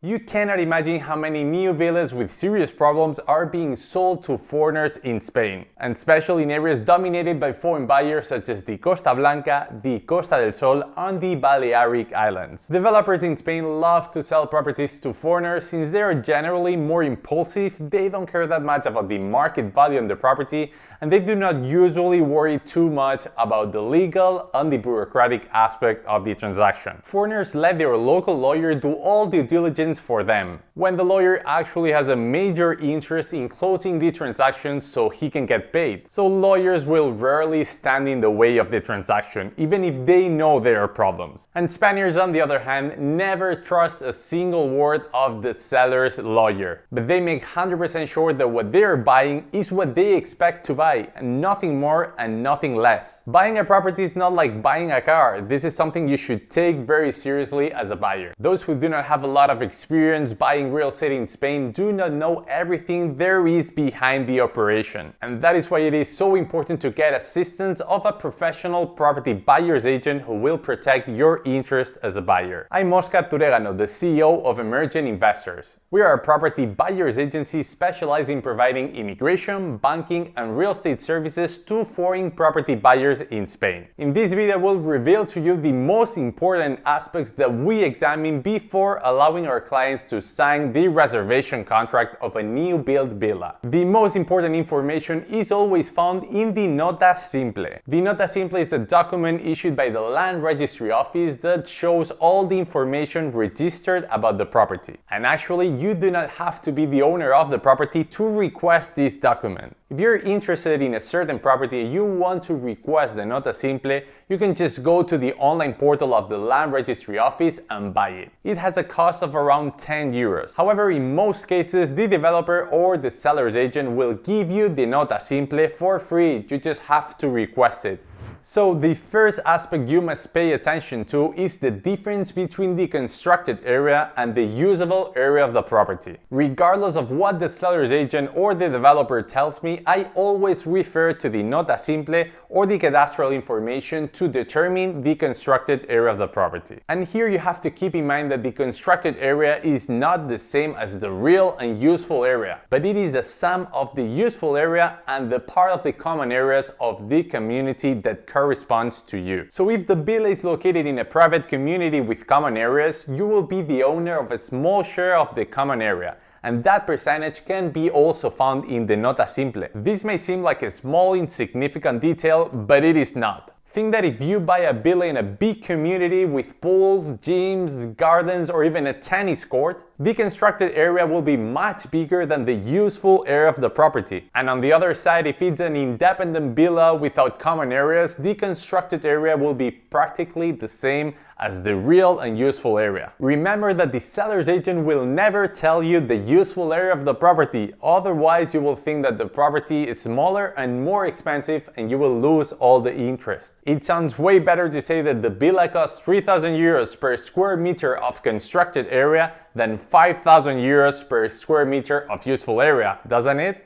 You cannot imagine how many new villas with serious problems are being sold to foreigners in Spain, and especially in areas dominated by foreign buyers such as the Costa Blanca, the Costa del Sol, and the Balearic Islands. Developers in Spain love to sell properties to foreigners since they are generally more impulsive, they don't care that much about the market value of the property, and they do not usually worry too much about the legal and the bureaucratic aspect of the transaction. Foreigners let their local lawyer do all due diligence for them, when the lawyer actually has a major interest in closing the transaction so he can get paid. So lawyers will rarely stand in the way of the transaction, even if they know there are problems. And Spaniards, on the other hand, never trust a single word of the seller's lawyer, but they make 100% sure that what they are buying is what they expect to buy, and nothing more and nothing less. Buying a property is not like buying a car. This is something you should take very seriously as a buyer. Those who do not have a lot of experience buying real estate in Spain do not know everything there is behind the operation. And that is why it is so important to get assistance of a professional property buyer's agent who will protect your interest as a buyer. I'm Oscar Turegano, the CEO of Emergent Investors. We are a property buyer's agency specialized in providing immigration, banking, and real estate services to foreign property buyers in Spain. In this video, we'll reveal to you the most important aspects that we examine before allowing our clients to sign the reservation contract of a new build villa. The most important information is always found in the Nota Simple. The Nota Simple is a document issued by the Land Registry Office that shows all the information registered about the property. And actually, you do not have to be the owner of the property to request this document. If you're interested in a certain property and you want to request the Nota Simple, you can just go to the online portal of the Land Registry Office and buy it. It has a cost of around 10 euros. However, in most cases, the developer or the seller's agent will give you the Nota Simple for free. You just have to request it. So the first aspect you must pay attention to is the difference between the constructed area and the usable area of the property. Regardless of what the seller's agent or the developer tells me, I always refer to the Nota Simple or the cadastral information to determine the constructed area of the property. And here you have to keep in mind that the constructed area is not the same as the real and useful area, but it is a sum of the useful area and the part of the common areas of the community that corresponds to you. So if the villa is located in a private community with common areas, you will be the owner of a small share of the common area, and that percentage can be also found in the Nota Simple. This may seem like a small insignificant detail, but it is not. Think that if you buy a villa in a big community with pools, gyms, gardens, or even a tennis court, the constructed area will be much bigger than the useful area of the property. And on the other side, if it's an independent villa without common areas, the constructed area will be practically the same as the real and useful area. Remember that the seller's agent will never tell you the useful area of the property, otherwise you will think that the property is smaller and more expensive and you will lose all the interest. It sounds way better to say that the villa costs 3,000 euros per square meter of constructed area than 5,000 euros per square meter of useful area, doesn't it?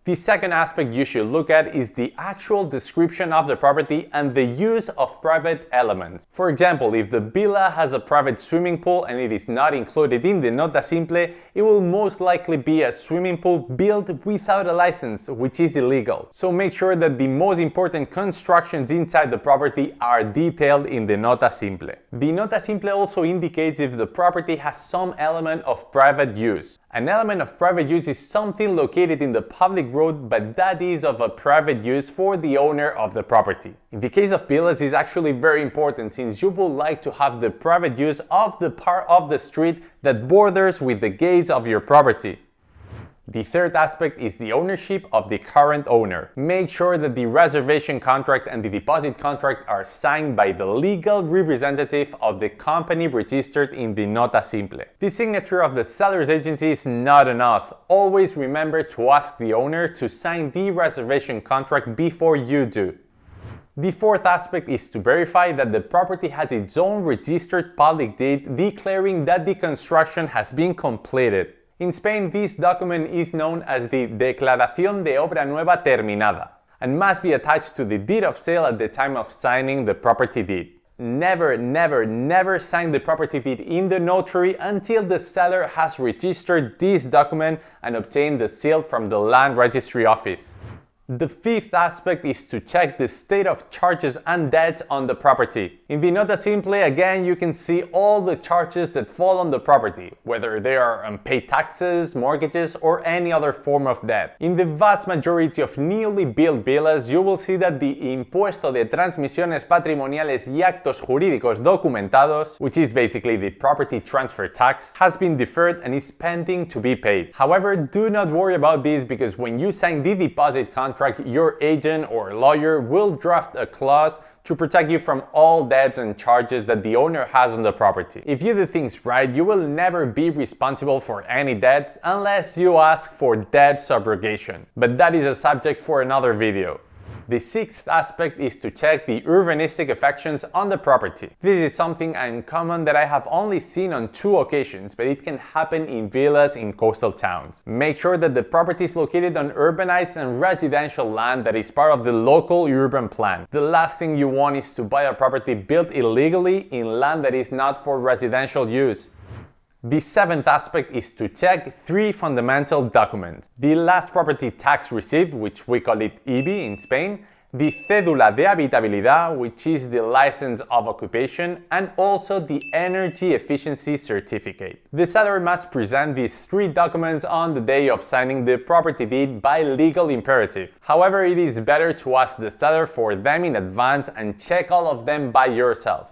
The second aspect you should look at is the actual description of the property and the use of private elements. For example, if the villa has a private swimming pool and it is not included in the Nota Simple, it will most likely be a swimming pool built without a license, which is illegal. So make sure that the most important constructions inside the property are detailed in the Nota Simple. The Nota Simple also indicates if the property has some element of private use. An element of private use is something located in the public road, but that is of a private use for the owner of the property. In the case of villas, it's actually very important since you would like to have the private use of the part of the street that borders with the gates of your property. The third aspect is the ownership of the current owner. Make sure that the reservation contract and the deposit contract are signed by the legal representative of the company registered in the Nota Simple. The signature of the seller's agency is not enough. Always remember to ask the owner to sign the reservation contract before you do. The fourth aspect is to verify that the property has its own registered public deed declaring that the construction has been completed. In Spain, this document is known as the Declaración de Obra Nueva Terminada and must be attached to the deed of sale at the time of signing the property deed. never sign the property deed in the notary until the seller has registered this document and obtained the seal from the land registry office. The fifth aspect is to check the state of charges and debts on the property. In the Nota Simple, again, you can see all the charges that fall on the property, whether they are unpaid taxes, mortgages, or any other form of debt. In the vast majority of newly built villas, you will see that the Impuesto de Transmisiones Patrimoniales y Actos Jurídicos Documentados, which is basically the property transfer tax, has been deferred and is pending to be paid. However, do not worry about this because when you sign the deposit contract, your agent or lawyer will draft a clause to protect you from all debts and charges that the owner has on the property. If you do things right, you will never be responsible for any debts unless you ask for debt subrogation. But that is a subject for another video. The sixth aspect is to check the urbanistic affections on the property. This is something uncommon that I have only seen on 2 occasions, but it can happen in villas in coastal towns. Make sure that the property is located on urbanized and residential land that is part of the local urban plan. The last thing you want is to buy a property built illegally in land that is not for residential use. The seventh aspect is to check 3 fundamental documents: the last property tax receipt, which we call it IBI in Spain, the Cédula de Habitabilidad, which is the license of occupation, and also the energy efficiency certificate. The seller must present these 3 documents on the day of signing the property deed by legal imperative. However, it is better to ask the seller for them in advance and check all of them by yourself.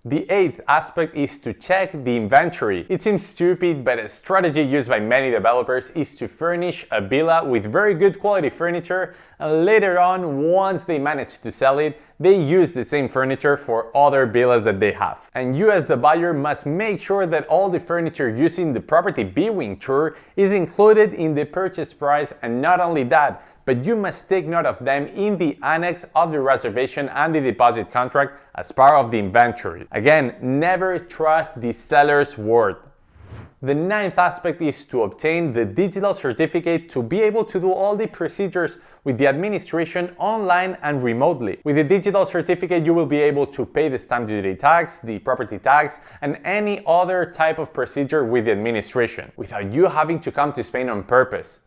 The eighth aspect is to check the inventory. It seems stupid, but a strategy used by many developers is to furnish a villa with very good quality furniture, and later on, once they manage to sell it, they use the same furniture for other villas that they have. And you as the buyer must make sure that all the furniture used in the property viewing tour is included in the purchase price, and not only that, but you must take note of them in the annex of the reservation and the deposit contract as part of the inventory. Again, never trust the seller's word. The ninth aspect is to obtain the digital certificate to be able to do all the procedures with the administration online and remotely. With the digital certificate, you will be able to pay the stamp duty tax, the property tax, and any other type of procedure with the administration, without you having to come to Spain on purpose.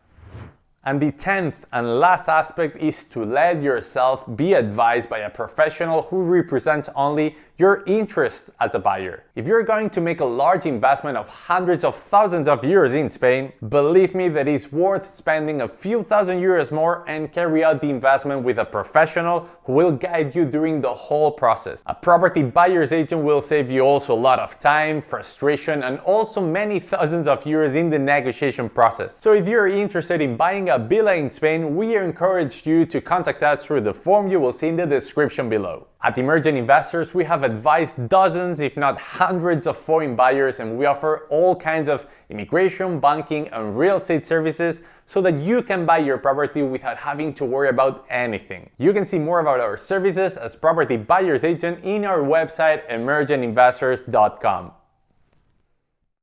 And the 10th and last aspect is to let yourself be advised by a professional who represents only your interest as a buyer. If you're going to make a large investment of hundreds of thousands of euros in Spain, believe me that it's worth spending a few thousand euros more and carry out the investment with a professional who will guide you during the whole process. A property buyer's agent will save you also a lot of time, frustration, and also many thousands of euros in the negotiation process. So if you're interested in buying a villa in Spain, we encourage you to contact us through the form you will see in the description below. At Emergent Investors, we have advised dozens, if not hundreds of foreign buyers, and we offer all kinds of immigration, banking, and real estate services so that you can buy your property without having to worry about anything. You can see more about our services as property buyer's agent in our website emergentinvestors.com.